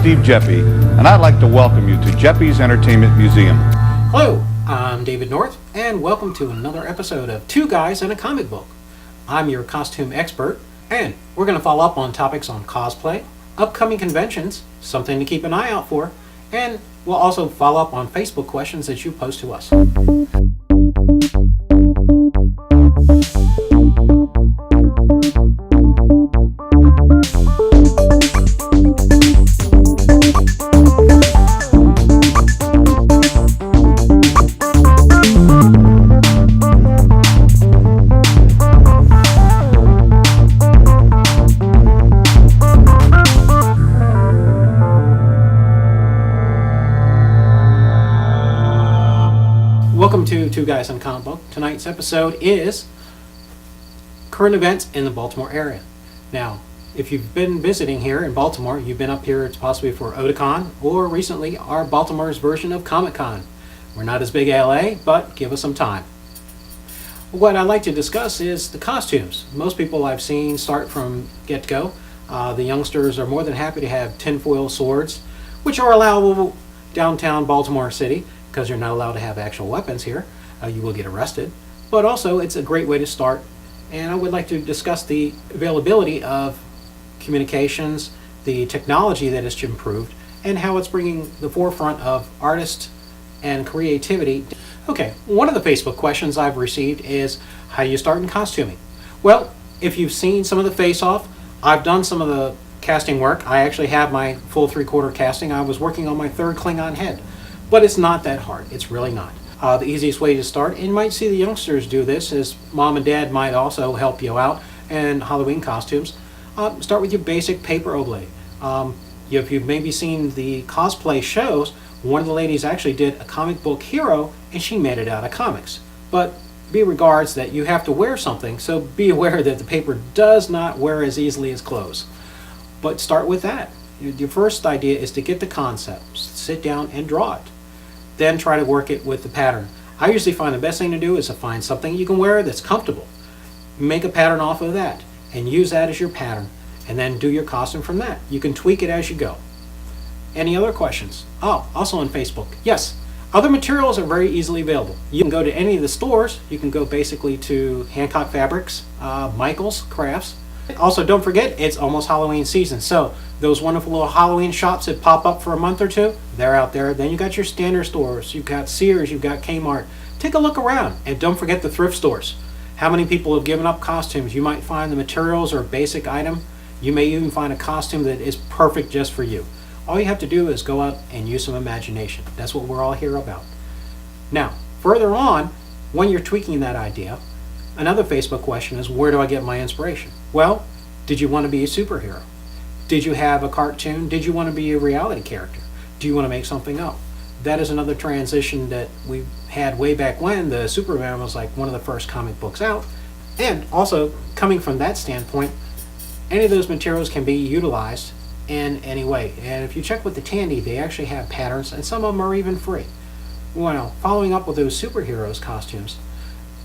Steve Geppi, and I'd like to welcome you to Geppi's Entertainment Museum. Hello, I'm David North, and welcome to another episode of Two Guys and a Comic Book. I'm your costume expert, and we're going to follow up on topics on cosplay, upcoming conventions, something to keep an eye out for, and we'll also follow up on Facebook questions that you post to us. Welcome to Two Guys and a Comic Book. Tonight's episode is current events in the Baltimore area. Now, if you've been visiting here in Baltimore, you've been up here possibly for Otakon or recently our Baltimore's version of Comic-Con. We're not as big as LA, but give us some time. What I'd like to discuss is the costumes. Most people I've seen start from get-go. The youngsters are more than happy to have tinfoil swords, which are allowable downtown Baltimore City, because you're not allowed to have actual weapons here. You will get arrested. But also, it's a great way to start. And I would like to discuss the availability of communications, the technology that has improved, and how it's bringing the forefront of artists and creativity. Okay, one of the Facebook questions I've received is, how do you start in costuming? Well, if you've seen some of the face-off, I've done some of the casting work. I actually have my full 3/4 casting. I was working on my third Klingon head. But it's not that hard. It's really not. The easiest way to start, and you might see the youngsters do this, is mom and dad might also help you out in Halloween costumes. Start with your basic paper oblate. If you've maybe seen the cosplay shows, one of the ladies actually did a comic book hero, and she made it out of comics. But be regards that you have to wear something, so be aware that the paper does not wear as easily as clothes. But start with that. Your first idea is to get the concept. Sit down and draw it. Then try to work it with the pattern. I usually find the best thing to do is to find something you can wear that's comfortable. Make a pattern off of that and use that as your pattern, and then do your costume from that. You can tweak it as you go. Any other questions? Oh, also on Facebook. Yes, other materials are very easily available. You can go to any of the stores. You can go basically to Hancock Fabrics, Michael's Crafts. Also, don't forget, it's almost Halloween season, so those wonderful little Halloween shops that pop up for a month or two, they're out there. Then you got your standard stores, you've got Sears, you've got Kmart. Take a look around, and don't forget the thrift stores. How many people have given up costumes? You might find the materials or a basic item. You may even find a costume that is perfect just for you. All you have to do is go out and use some imagination. That's what we're all here about. Now, further on, when you're tweaking that idea, another Facebook question is, where do I get my inspiration? Well, did you want to be a superhero? Did you have a cartoon? Did you want to be a reality character? Do you want to make something up? That is another transition that we had way back when the Superman was like one of the first comic books out. And also, coming from that standpoint, any of those materials can be utilized in any way. And if you check with the Tandy, they actually have patterns, and some of them are even free. Well, following up with those superheroes costumes,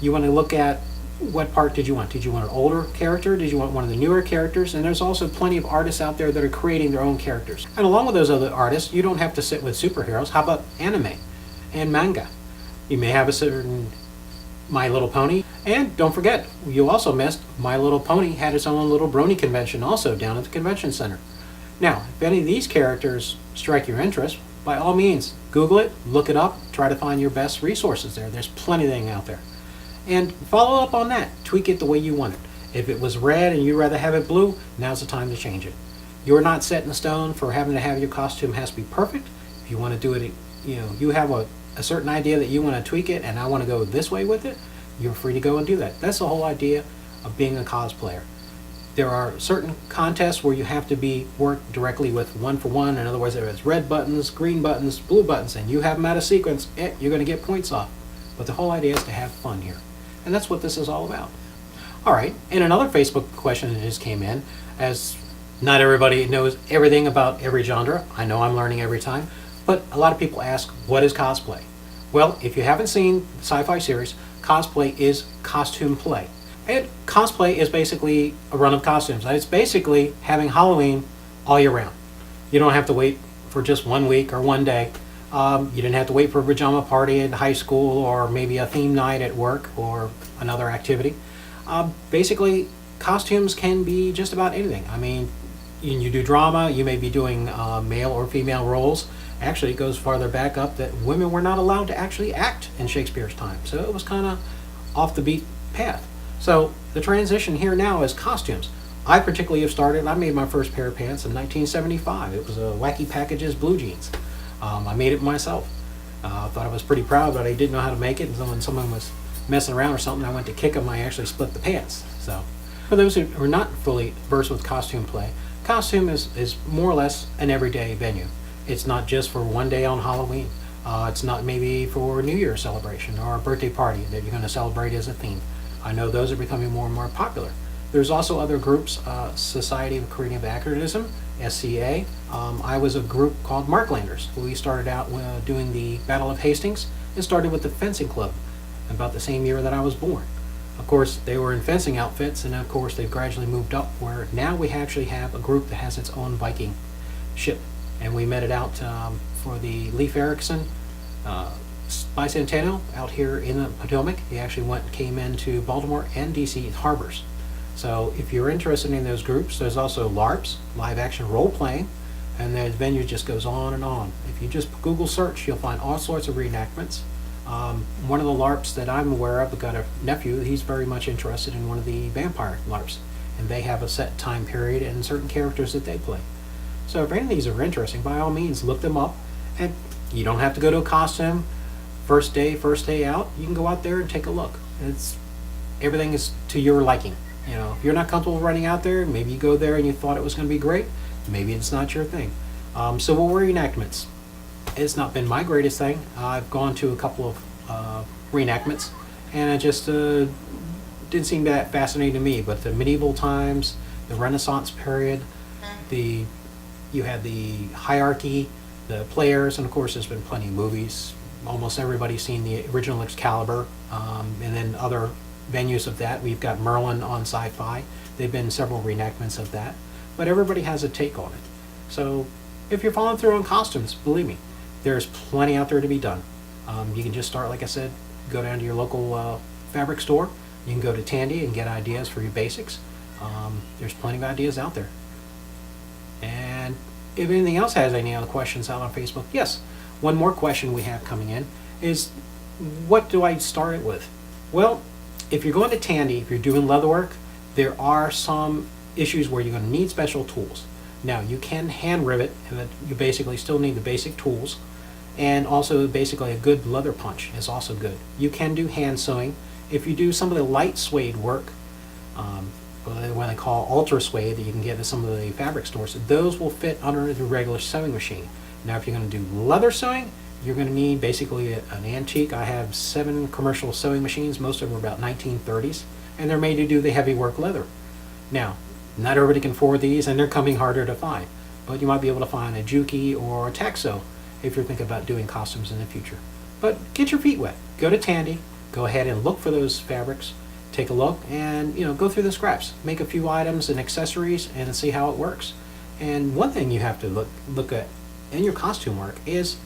you want to look at what part did you want? Did you want an older character? Did you want one of the newer characters? And there's also plenty of artists out there that are creating their own characters. And along with those other artists, you don't have to sit with superheroes. How about anime and manga? You may have a certain My Little Pony. And don't forget, you also missed My Little Pony had its own little Brony convention also down at the convention center. Now, if any of these characters strike your interest, by all means, Google it, look it up, try to find your best resources there. There's plenty of things out there. And follow up on that. Tweak it the way you want it. If it was red and you'd rather have it blue, now's the time to change it. You're not set in stone for having to have your costume has to be perfect. If you want to do it, you have a certain idea that you want to tweak it and I want to go this way with it, you're free to go and do that. That's the whole idea of being a cosplayer. There are certain contests where you have to be worked directly with one for one. In other words, if it's red buttons, green buttons, blue buttons, and you have them out of sequence, you're going to get points off. But the whole idea is to have fun here. And that's what this is all about. All right, and another Facebook question that just came in, as not everybody knows everything about every genre. I know I'm learning every time. But a lot of people ask, what is cosplay? Well, if you haven't seen the sci-fi series, cosplay is costume play. And cosplay is basically a run of costumes. It's basically having Halloween all year round. You don't have to wait for just 1 week or 1 day. You didn't have to wait for a pajama party in high school or maybe a theme night at work or another activity. Basically, costumes can be just about anything. I mean, you do drama, you may be doing male or female roles. Actually, it goes farther back up that women were not allowed to actually act in Shakespeare's time. So it was kind of off the beat path. So the transition here now is costumes. I particularly have started, I made my first pair of pants in 1975. It was a Wacky Packages blue jeans. I made it myself. Thought I was pretty proud, but I didn't know how to make it. And so when someone was messing around or something, I went to kick them, I actually split the pants. So for those who are not fully versed with costume play, costume is more or less an everyday venue. It's not just for one day on Halloween. It's not maybe for a New Year's celebration or a birthday party that you're going to celebrate as a theme. I know those are becoming more and more popular. There's also other groups, Society of Creative Activism, SCA. I was a group called Marklanders. We started out doing the Battle of Hastings and started with the fencing club about the same year that I was born. Of course, they were in fencing outfits, and of course they've gradually moved up where now we actually have a group that has its own Viking ship. And we met it out for the Leif Erikson bicentennial out here in the Potomac. He actually came into Baltimore and DC harbors. So if you're interested in those groups, there's also LARPs, live action role playing, and the venue just goes on and on. If you just Google search, you'll find all sorts of reenactments. One of the LARPs that I'm aware of, I've got a nephew, he's very much interested in one of the vampire LARPs, and they have a set time period and certain characters that they play. So if any of these are interesting, by all means, look them up. And you don't have to go to a costume first day out. You can go out there and take a look. Everything is to your liking. If you're not comfortable running out there, maybe you go there and you thought it was going to be great. Maybe it's not your thing. Civil War reenactments. It's not been my greatest thing. I've gone to a couple of reenactments, and it just didn't seem that fascinating to me. But the medieval times, the Renaissance period, you had the hierarchy, the players, and of course there's been plenty of movies. Almost everybody's seen the original Excalibur, and then other venues of that. We've got Merlin on Sci-Fi. There've been several reenactments of that, but everybody has a take on it. So if you're following through on costumes, believe me, there's plenty out there to be done. You can just start, like I said, go down to your local fabric store. You can go to Tandy and get ideas for your basics. There's plenty of ideas out there. And if anything else has any other questions out on Facebook, yes. One more question we have coming in is, what do I start it with? Well, if you're going to Tandy, if you're doing leatherwork, there are some issues where you're going to need special tools. Now, you can hand rivet, and you basically still need the basic tools, and also basically a good leather punch is also good. You can do hand sewing. If you do some of the light suede work, what they call ultra suede that you can get at some of the fabric stores, those will fit under the regular sewing machine. Now, if you're going to do leather sewing, you're going to need basically an antique. I have 7 commercial sewing machines. Most of them are about 1930s, and they're made to do the heavy work leather. Now, not everybody can afford these, and they're coming harder to find, but you might be able to find a Juki or a Taxo if you're thinking about doing costumes in the future. But get your feet wet. Go to Tandy. Go ahead and look for those fabrics. Take a look and go through the scraps. Make a few items and accessories and see how it works. And one thing you have to look at in your costume work is,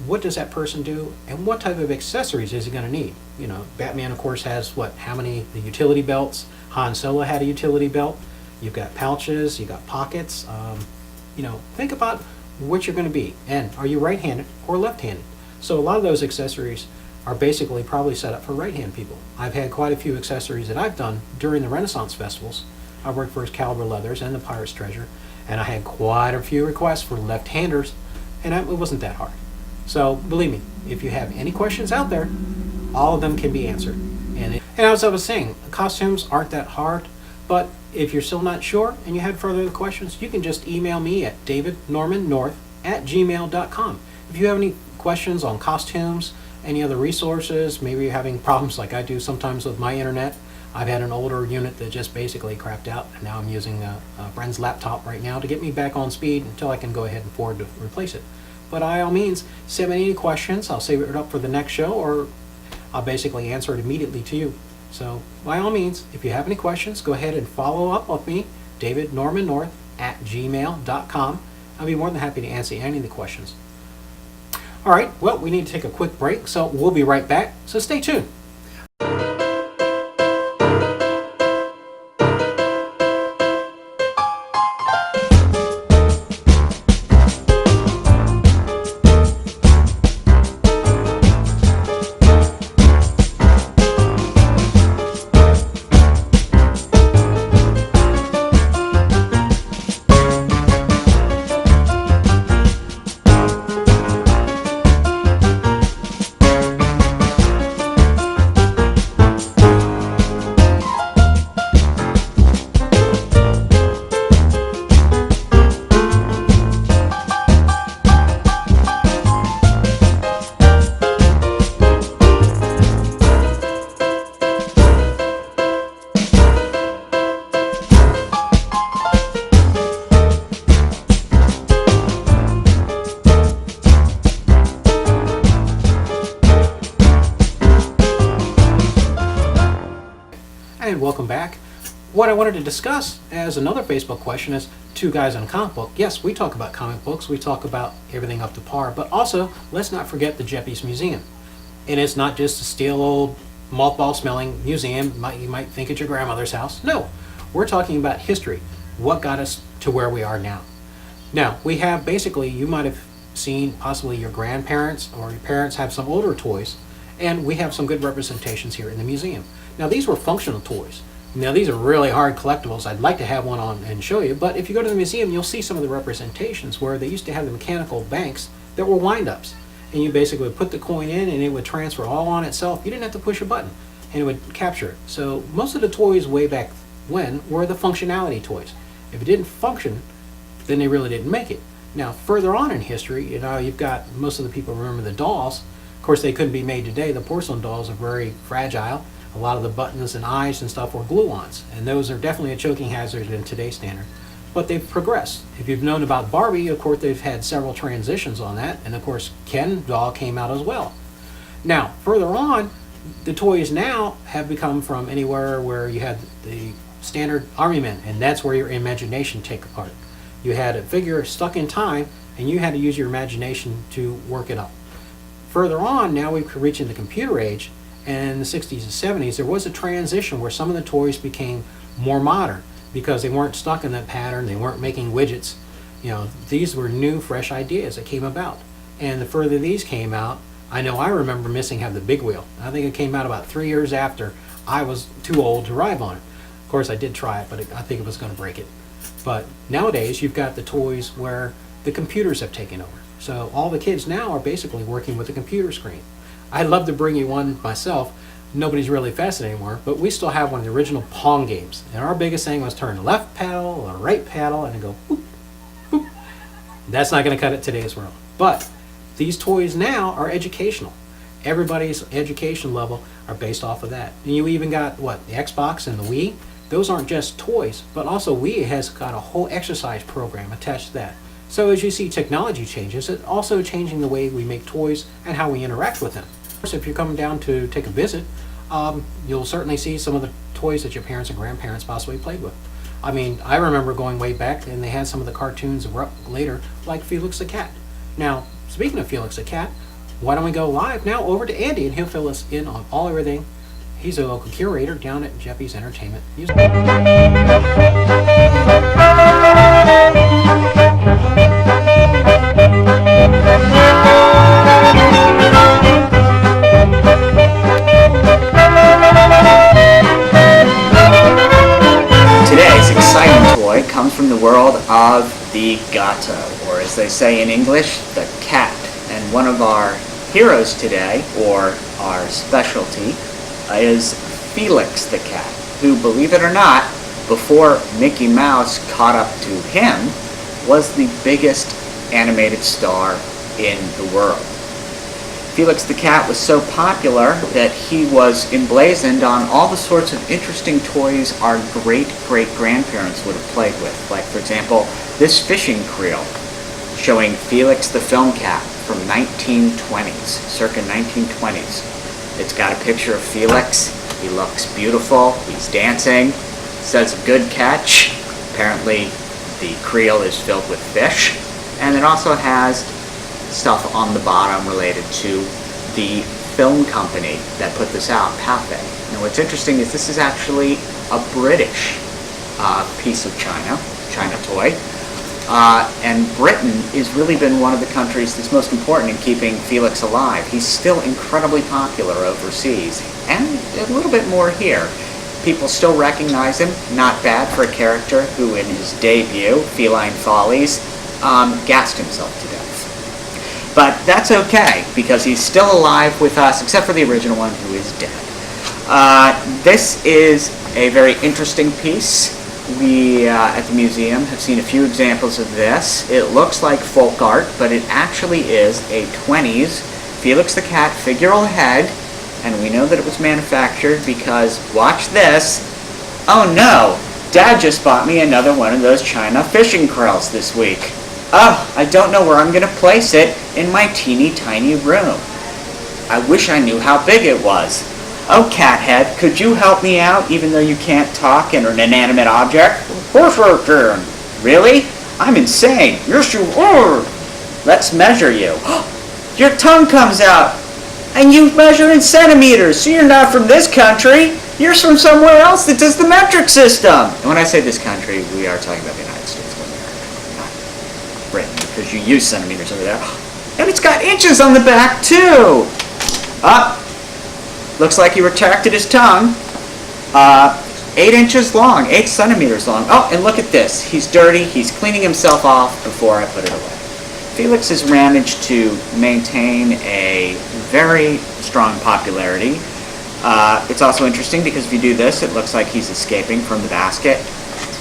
what does that person do and what type of accessories is he going to need? Batman, of course, has the utility belts. Han Solo had a utility belt. You've got pouches, you've got pockets. Think about what you're going to be. And are you right-handed or left-handed? So a lot of those accessories are basically probably set up for right-hand people. I've had quite a few accessories that I've done during the Renaissance festivals. I worked for Excalibur Leathers and the Pirate's Treasure, and I had quite a few requests for left-handers, and it wasn't that hard. So believe me, if you have any questions out there, all of them can be answered. And as I was saying, costumes aren't that hard, but if you're still not sure and you had further questions, you can just email me at davidnormannorth@gmail.com. If you have any questions on costumes, any other resources, maybe you're having problems like I do sometimes with my internet. I've had an older unit that just basically crapped out, and now I'm using a friend's laptop right now to get me back on speed until I can go ahead and afford to replace it. But by all means, send me any questions. I'll save it up for the next show, or I'll basically answer it immediately to you. So by all means, if you have any questions, go ahead and follow up with me, davidnormannorth@gmail.com. I'll be more than happy to answer any of the questions. All right, well, we need to take a quick break, so we'll be right back, so stay tuned. And welcome back. What I wanted to discuss as another Facebook question is Two Guys on a Comic Book. Yes, we talk about comic books, we talk about everything up to par, but also let's not forget the Geppies Museum. And it's not just a stale old mothball smelling museum you might think at your grandmother's house. No, we're talking about history, what got us to where we are now. Now, we have basically, you might have seen possibly your grandparents or your parents have some older toys, and we have some good representations here in the museum. Now, these were functional toys. Now, these are really hard collectibles. I'd like to have one on and show you, but if you go to the museum, you'll see some of the representations where they used to have the mechanical banks that were wind-ups. And you basically would put the coin in and it would transfer all on itself. You didn't have to push a button and it would capture it. So most of the toys way back when were the functionality toys. If it didn't function, then they really didn't make it. Now, further on in history, you've got most of the people remember the dolls. Of course, they couldn't be made today. The porcelain dolls are very fragile. A lot of the buttons and eyes and stuff were glue-ons, and those are definitely a choking hazard in today's standard. But they've progressed. If you've known about Barbie, of course, they've had several transitions on that, and of course, Ken doll came out as well. Now, further on, the toys now have become from anywhere where you had the standard army men, and that's where your imagination take apart. You had a figure stuck in time, and you had to use your imagination to work it up. Further on, now we've reached in the computer age, and in the 60s and 70s, there was a transition where some of the toys became more modern because they weren't stuck in that pattern, they weren't making widgets. These were new, fresh ideas that came about. And the further these came out, I know I remember missing have the big wheel. I think it came out about 3 years after I was too old to ride on it. Of course, I did try it, but I think it was going to break it. But nowadays, you've got the toys where the computers have taken over. So all the kids now are basically working with a computer screen. I'd love to bring you one myself. Nobody's really fascinated anymore, but we still have one of the original Pong games. And our biggest thing was turn the left paddle or right paddle and go boop, boop. That's not going to cut it today's world. But these toys now are educational. Everybody's education level are based off of that. And you even got, the Xbox and the Wii? Those aren't just toys, but also Wii has got a whole exercise program attached to that. So as you see technology changes, it's also changing the way we make toys and how we interact with them. If you're coming down to take a visit, you'll certainly see some of the toys that your parents and grandparents possibly played with. I mean, I remember going way back and they had some of the cartoons that were up later, like Felix the Cat. Now, speaking of Felix the Cat, why don't we go live now over to Andy and he'll fill us in on everything. He's a local curator down at Geppies Entertainment Music. of the Gato, or as they say in English, the cat. And one of our heroes today, or our specialty, is Felix the cat, who, believe it or not, before Mickey Mouse caught up to him, was the biggest animated star in the world. Felix the cat was so popular that he was emblazoned on all the sorts of interesting toys our great-great-grandparents would have played with. Like, for example, this fishing creel showing Felix the film cat from 1920s, circa 1920s. It's got a picture of Felix. He looks beautiful. He's dancing. It says good catch. Apparently the creel is filled with fish. And it also has stuff on the bottom related to the film company that put this out, Pathé. Now what's interesting is this is actually a British piece of China toy. And Britain has really been one of the countries that's most important in keeping Felix alive. He's still incredibly popular overseas, and a little bit more here. People still recognize him, not bad for a character who in his debut, Feline Follies, gassed himself to death. But that's okay, because he's still alive with us, except for the original one, who is dead. This is a very interesting piece. We, at the museum, have seen a few examples of this. It looks like folk art, but it actually is a 20s Felix the Cat figural head, and we know that it was manufactured because, watch this, oh no, Dad just bought me another one of those China fishing krills this week. Oh, I don't know where I'm going to place it in my teeny tiny room. I wish I knew how big it was. Oh, Cathead, could you help me out even though you can't talk and are an inanimate object? Of course I can. Really? I'm insane. Yes, you are. Let's measure you. Your tongue comes out. And you measure in centimeters, so you're not from this country. You're from somewhere else that does the metric system. And when I say this country, we are talking about the United States of America, not Britain, because you use centimeters over there. And it's got inches on the back, too. Looks like he retracted his tongue. 8 inches long, 8 centimeters long. Oh, and look at this. He's dirty. He's cleaning himself off before I put it away. Felix has managed to maintain a very strong popularity. It's also interesting because if you do this, it looks like he's escaping from the basket.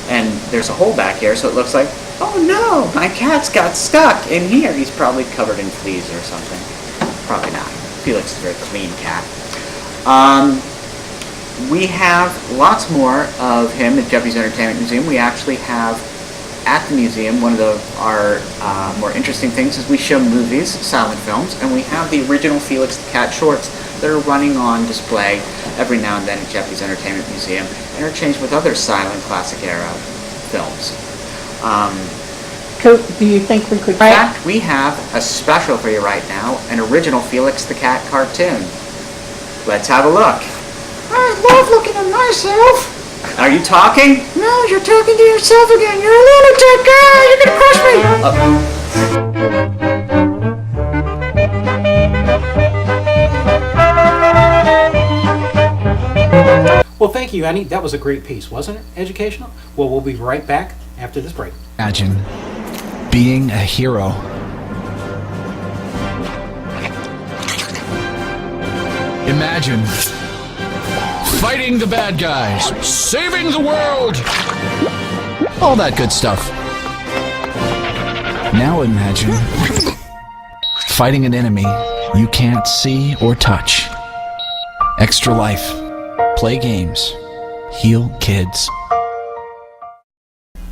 And there's a hole back here, so it looks like, oh no, my cat's got stuck in here. He's probably covered in fleas or something. Probably not. Felix is a very clean cat. We have lots more of him at Geppi's Entertainment Museum. We actually have at the museum, one of our more interesting things is we show movies, silent films, and we have the original Felix the Cat shorts that are running on display every now and then at Geppi's Entertainment Museum, interchanged with other silent classic era films. Do you think we could... In fact, we have a special for you right now, an original Felix the Cat cartoon. Let's have a look. I love looking at myself. Are you talking? No, you're talking to yourself again. You're a lunatic. You're gonna crush me. Well, thank you, Annie. That was a great piece, wasn't it? Educational? Well, we'll be right back after this break. Imagine being a hero. Imagine fighting the bad guys, saving the world, all that good stuff. Now imagine fighting an enemy you can't see or touch. Extra life, play games, heal kids.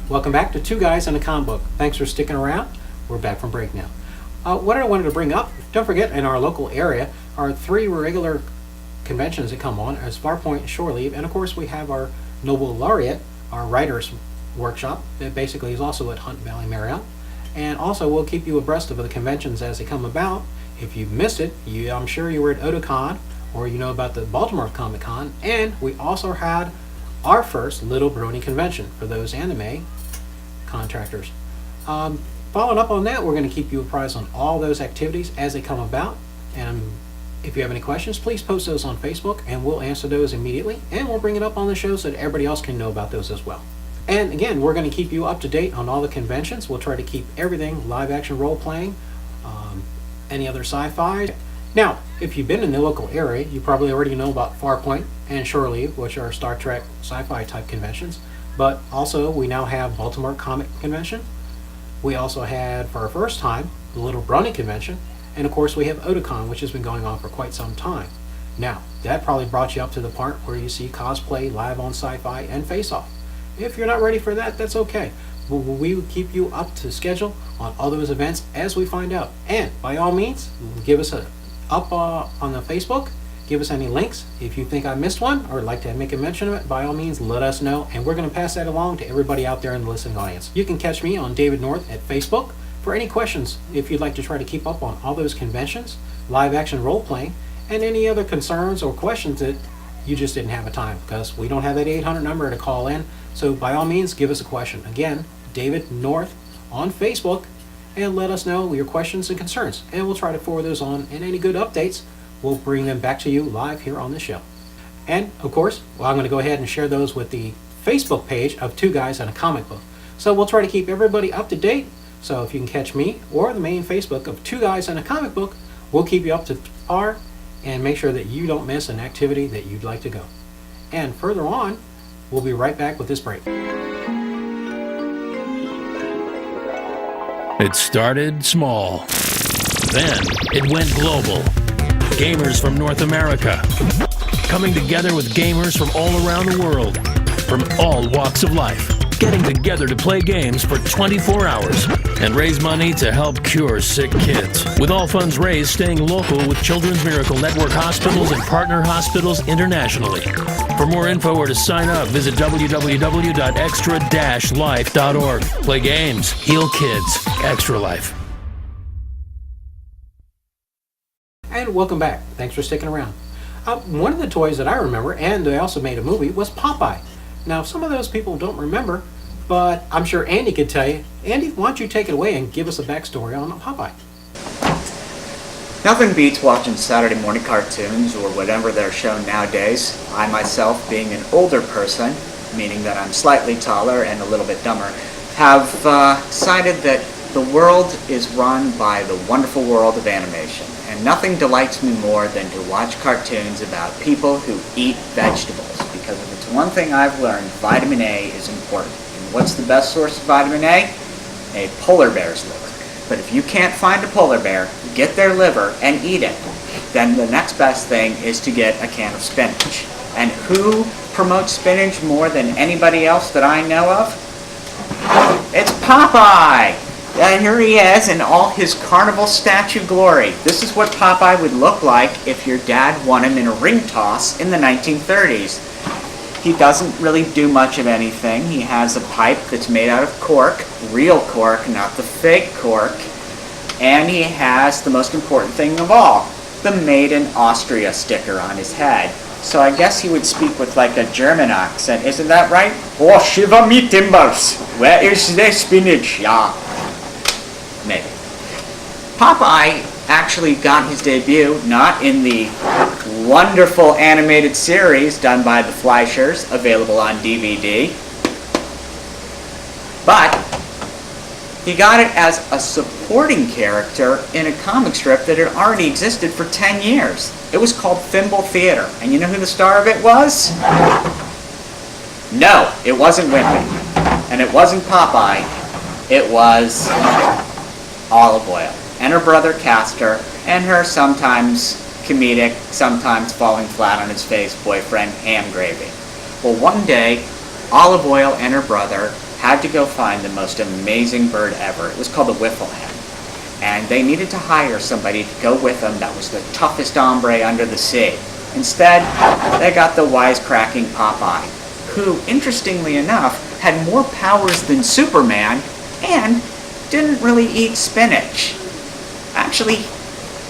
Welcome back to Two Guys and a Comic Book. Thanks for sticking around. We're back from break now. What I wanted to bring up, don't forget, in our local area are 3 regular conventions that come on as Farpoint, Shore Leave, and of course we have our Nobel Laureate, our writers workshop that basically is also at Hunt Valley Marriott. And also we'll keep you abreast of the conventions as they come about. If you've missed it, I'm sure you were at Otakon or you know about the Baltimore Comic Con, and we also had our first Little Brony convention for those anime contractors. Following up on that, we're going to keep you apprised on all those activities as they come about, and if you have any questions, please post those on Facebook and we'll answer those immediately, and we'll bring it up on the show so that everybody else can know about those as well. And again, we're going to keep you up to date on all the conventions. We'll try to keep everything live action role playing, any other sci-fi. Now, if you've been in the local area, you probably already know about Farpoint and Shore Leave, which are Star Trek sci-fi type conventions. But also, we now have Baltimore Comic Convention. We also had, for our first time, the Little Brownie Convention. And of course, we have Otakon, which has been going on for quite some time. Now, that probably brought you up to the part where you see cosplay, live on sci-fi, and face-off. If you're not ready for that, that's okay. We will keep you up to schedule on all those events as we find out. And by all means, give us a up on the Facebook. Give us any links. If you think I missed one or would like to make a mention of it, by all means, let us know. And we're going to pass that along to everybody out there in the listening audience. You can catch me on David North at Facebook for any questions if you'd like to try to keep up on all those conventions, live action role playing, and any other concerns or questions that you just didn't have a time, because we don't have that 800 number to call in. So by all means, give us a question. Again, David North on Facebook, and let us know your questions and concerns, and we'll try to forward those on, and any good updates, we'll bring them back to you live here on the show. And of course, I'm going to go ahead and share those with the Facebook page of Two Guys and a Comic Book. So we'll try to keep everybody up to date. So if you can catch me or the main Facebook of Two Guys and a Comic Book, we'll keep you up to par and make sure that you don't miss an activity that you'd like to go. And further on, we'll be right back with this break. It started small. Then it went global. Gamers from North America coming together with gamers from all around the world, from all walks of life, getting together to play games for 24 hours and raise money to help cure sick kids. With all funds raised staying local with Children's Miracle Network hospitals and partner hospitals internationally. For more info or to sign up, visit www.extra-life.org. Play games, heal kids, Extra Life. And welcome back. Thanks for sticking around. One of the toys that I remember, and they also made a movie, was Popeye. Now, some of those people don't remember, but I'm sure Andy could tell you. Andy, why don't you take it away and give us a backstory on Popeye? Nothing beats watching Saturday morning cartoons or whatever they're shown nowadays. I myself, being an older person, meaning that I'm slightly taller and a little bit dumber, have decided that the world is run by the wonderful world of animation. And nothing delights me more than to watch cartoons about people who eat vegetables. Because if it's one thing I've learned, vitamin A is important. And what's the best source of vitamin A? A polar bear's liver. But if you can't find a polar bear, get their liver and eat it. Then the next best thing is to get a can of spinach. And who promotes spinach more than anybody else that I know of? It's Popeye! And here he is in all his carnival statue glory. This is what Popeye would look like if your dad won him in a ring toss in the 1930s. He doesn't really do much of anything. He has a pipe that's made out of cork, real cork, not the fake cork. And he has the most important thing of all, the Made in Austria sticker on his head. So I guess he would speak with like a German accent, isn't that right? Oh, shiver me timbers! Where is the spinach? Yeah. Maybe. Popeye actually got his debut not in the wonderful animated series done by the Fleischers, available on DVD, but he got it as a supporting character in a comic strip that had already existed for 10 years. It was called Thimble Theater, and you know who the star of it was? No, it wasn't Wimpy, and it wasn't Popeye. It was Olive Oyl, and her brother Castor, and her sometimes comedic, sometimes falling flat on his face boyfriend Ham Gravy. Well, one day, Olive Oyl and her brother had to go find the most amazing bird ever. It was called the Whiffle Hen. And they needed to hire somebody to go with them that was the toughest hombre under the sea. Instead, they got the wisecracking Popeye, who, interestingly enough, had more powers than Superman and didn't really eat spinach. Actually,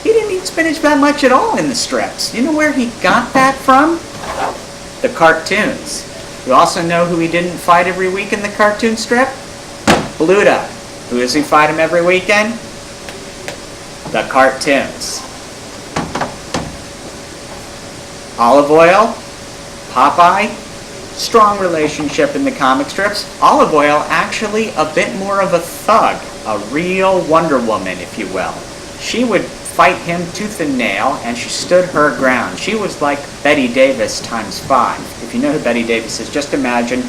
he didn't eat spinach that much at all in the strips. You know where he got that from? The cartoons. You also know who he didn't fight every week in the cartoon strip? Bluto. Who does he fight him every weekend? The cartoons. Olive Oyl, Popeye, strong relationship in the comic strips. Olive Oyl actually a bit more of a thug, a real Wonder Woman, if you will. She would fight him tooth and nail, and she stood her ground. She was like Betty Davis times 5. If you know who Betty Davis is, just imagine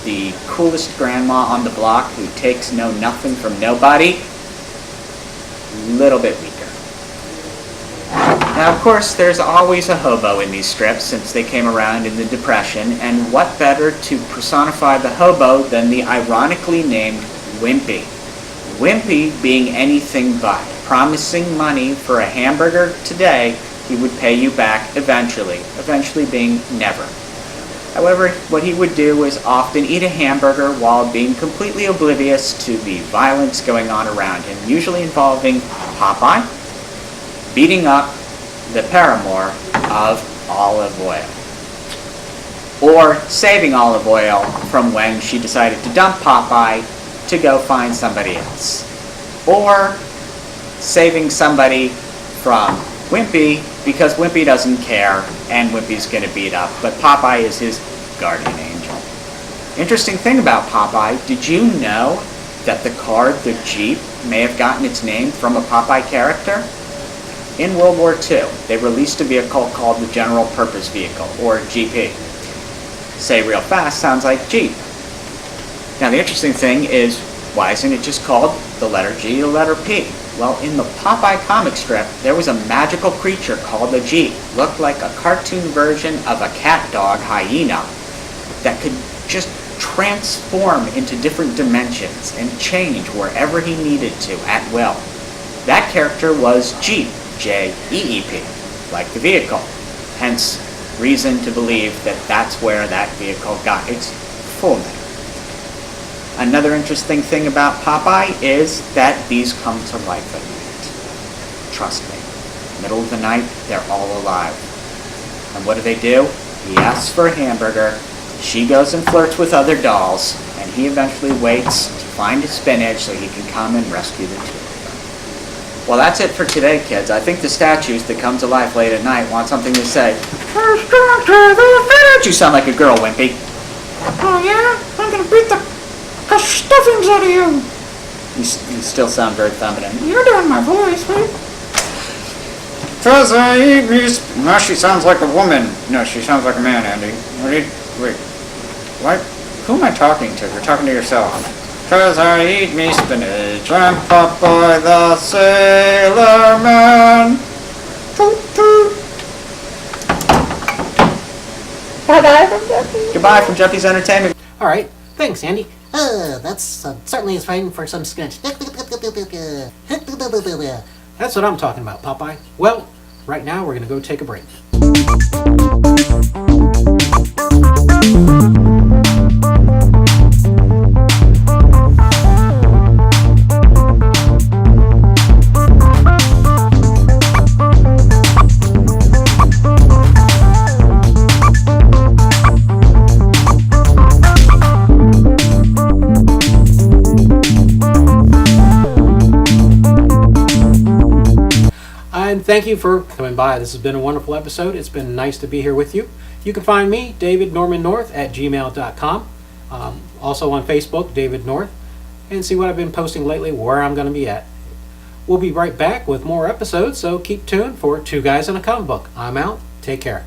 the coolest grandma on the block who takes no nothing from nobody. Little bit weaker. Now, of course, there's always a hobo in these strips since they came around in the Depression, and what better to personify the hobo than the ironically named Wimpy? Wimpy being anything but, promising money for a hamburger today, he would pay you back eventually being never. However, what he would do is often eat a hamburger while being completely oblivious to the violence going on around him, usually involving Popeye beating up the paramour of Olive Oyl, or saving Olive Oyl from when she decided to dump Popeye to go find somebody else, or saving somebody from Wimpy because Wimpy doesn't care and Wimpy's going to beat up, but Popeye is his guardian angel. Interesting thing about Popeye, did you know that the car, the Jeep, may have gotten its name from a Popeye character? In World War II, they released a vehicle called the General Purpose Vehicle, or GP. Say real fast, sounds like Jeep. Now the interesting thing is, why isn't it just called the letter G, the letter P? Well, in the Popeye comic strip, there was a magical creature called a Jeep. Looked like a cartoon version of a cat dog hyena that could just transform into different dimensions and change wherever he needed to at will. That character was Jeep, J-E-E-P, like the vehicle. Hence, reason to believe that that's where that vehicle got its full name. Another interesting thing about Popeye is that these come to life at night. Trust me. Middle of the night, they're all alive. And what do? He asks for a hamburger, she goes and flirts with other dolls, and he eventually waits to find his spinach so he can come and rescue the two of them. Well, that's it for today, kids. I think the statues that come to life late at night want something to say. You sound like a girl, Wimpy. Oh yeah? I'm gonna beat the stuffings out of you. You still sound very feminine. You're doing my voice, right? No, she sounds like a woman. No, she sounds like a man, Andy. Wait. What? Who am I talking to? You're talking to yourself. 'Cause I eat me spinach and Popeye the Sailor Man. Toot toot. Bye-bye from Jeffy. Goodbye from Jeffy's Entertainment. All right, thanks, Andy. That's certainly is fine for some spinach. That's what I'm talking about, Popeye. Well, right now we're going to go take a break. And thank you for coming by. This has been a wonderful episode. It's been nice to be here with you. You can find me, David Norman North, at gmail.com. Also on Facebook, David North. And see what I've been posting lately, where I'm going to be at. We'll be right back with more episodes, so keep tuned for Two Guys in a Comic Book. I'm out. Take care.